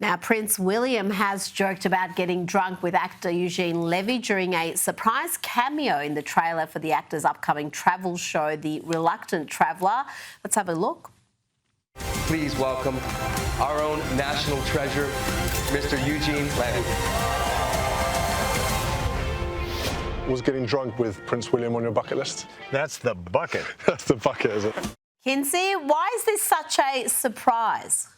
Now, Prince William has joked about getting drunk with actor Eugene Levy during a surprise cameo in the trailer for the actor's upcoming travel show, The Reluctant Traveller. Let's have a look. Please welcome our own national treasure, Mr. Eugene Levy. Was getting drunk with Prince William on your bucket list? That's the bucket. That's the bucket, is it? Kinsey, why is this such a surprise?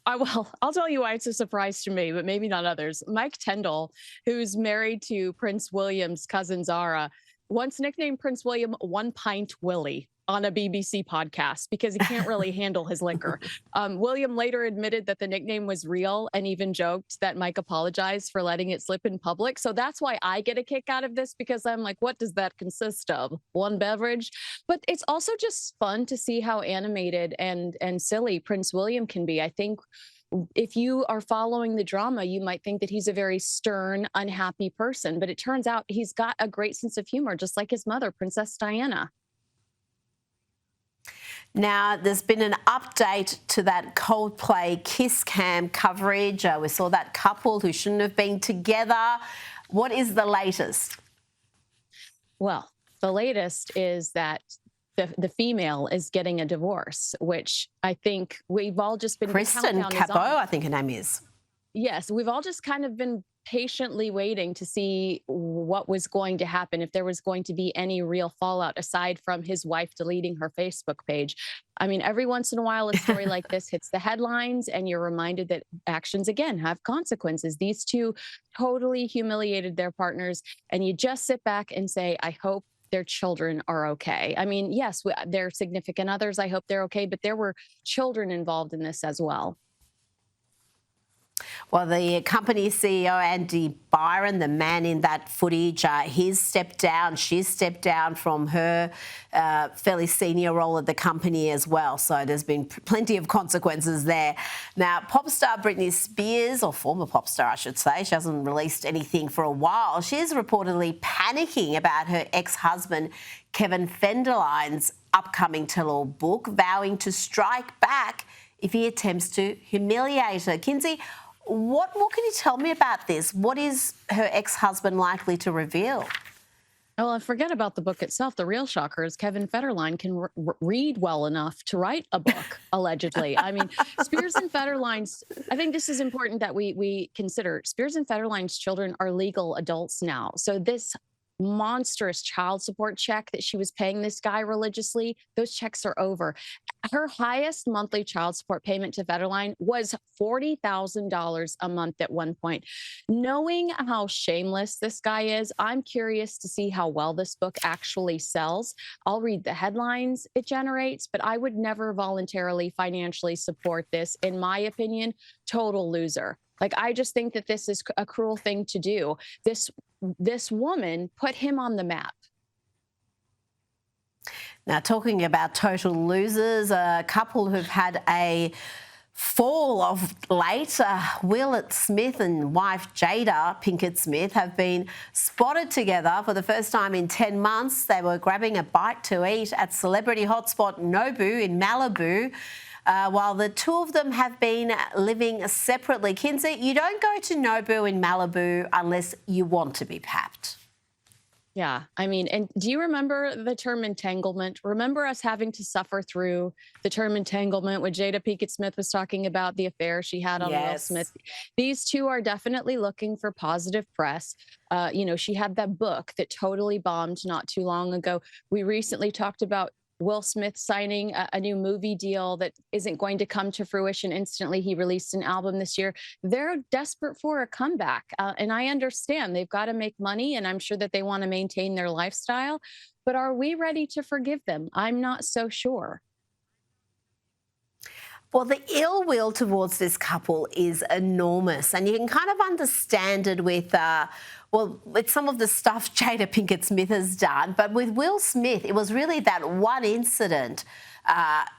Well, I'll tell you why it's a surprise to me, but maybe not others. Mike Tyndall, who's married to Prince William's cousin Zara, once nicknamed Prince William One Pint Willy on a BBC podcast because he can't really handle his liquor. William later admitted that the nickname was real and even joked that Mike apologized for letting it slip in public. So that's why I get a kick out of this, because I'm like, what does that consist of? One beverage? But it's also just fun to see how animated and silly Prince William can be. I think if you are following the drama, you might think that he's a very stern, unhappy person, but it turns out he's got a great sense of humor, just like his mother, Princess Diana. Now, there's been an update to that Coldplay Kiss Cam coverage. We saw that couple who shouldn't have been together. What is the latest? Well, the latest is that the female is getting a divorce, which I think we've all just been... Kristen Cabot, I think her name is. Yes, we've all just kind of been patiently waiting to see what was going to happen, if there was going to be any real fallout aside from his wife deleting her Facebook page. I mean, every once in a while, a story like this hits the headlines and you're reminded that actions, again, have consequences. These two totally humiliated their partners, and you just sit back and say, I hope their children are okay. I mean, yes, their significant others, I hope they're okay, but there were children involved in this as well. Well, the company CEO, Andy Byron, the man in that footage, he's stepped down. She's stepped down from her fairly senior role at the company as well. So there's been plenty of consequences there. Now, pop star Britney Spears, or former pop star, I should say, she hasn't released anything for a while. She's reportedly panicking about her ex-husband, Kevin Federline's upcoming tell-all book, vowing to strike back if he attempts to humiliate her. Kinsey, what more can you tell me about this? What is her ex-husband likely to reveal? Well, I forget about the book itself. The real shocker is Kevin Federline can read well enough to write a book, allegedly. I mean, Spears and Federline's, I think this is important that we consider. Spears and Federline's children are legal adults now. So this monstrous child support check that she was paying this guy religiously, those checks are over. Her highest monthly child support payment to Federline was $40,000 a month at one point. Knowing how shameless this guy is, I'm curious to see how well this book actually sells. I'll read the headlines it generates, but I would never voluntarily financially support this. In my opinion, total loser. Like, I just think that this is a cruel thing to do. This woman put him on the map. Now, talking about total losers, a couple who've had a fall of late, Will Smith and wife Jada Pinkett Smith have been spotted together for the first time in 10 months. They were grabbing a bite to eat at celebrity hotspot Nobu in Malibu. While the two of them have been living separately. Kinsey, you don't go to Nobu in Malibu unless you want to be papped. Yeah, I mean, and do you remember the term entanglement? Remember us having to suffer through the term entanglement when Jada Pinkett Smith was talking about the affair she had on Will Smith? These two are definitely looking for positive press. You know, she had that book that totally bombed not too long ago. We recently talked about Will Smith signing a new movie deal that isn't going to come to fruition instantly. He released an album this year. They're desperate for a comeback. And I understand they've got to make money, and I'm sure that they want to maintain their lifestyle. But are we ready to forgive them? I'm not so sure. Well, the ill will towards this couple is enormous, and you can kind of understand it with, with some of the stuff Jada Pinkett Smith has done. But with Will Smith, it was really that one incident.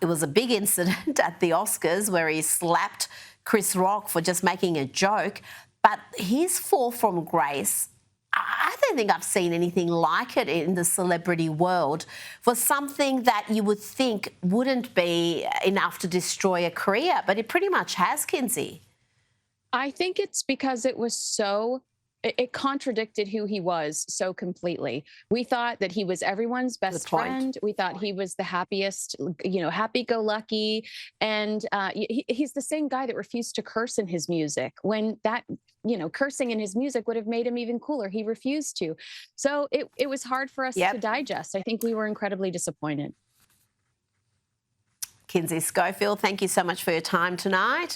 It was a big incident at the Oscars where he slapped Chris Rock for just making a joke. But his fall from grace, I don't think I've seen anything like it in the celebrity world for something that you would think wouldn't be enough to destroy a career, but it pretty much has, Kinsey. I think it's because it was so it contradicted who he was so completely. We thought that he was everyone's best point. friend. We thought he was the happiest, happy-go-lucky, and he's the same guy that refused to curse in his music. When that, cursing in his music would have made him even cooler. He refused to. So it was hard for us to digest. I think we were incredibly disappointed. Kinsey Schofield, thank you so much for your time tonight.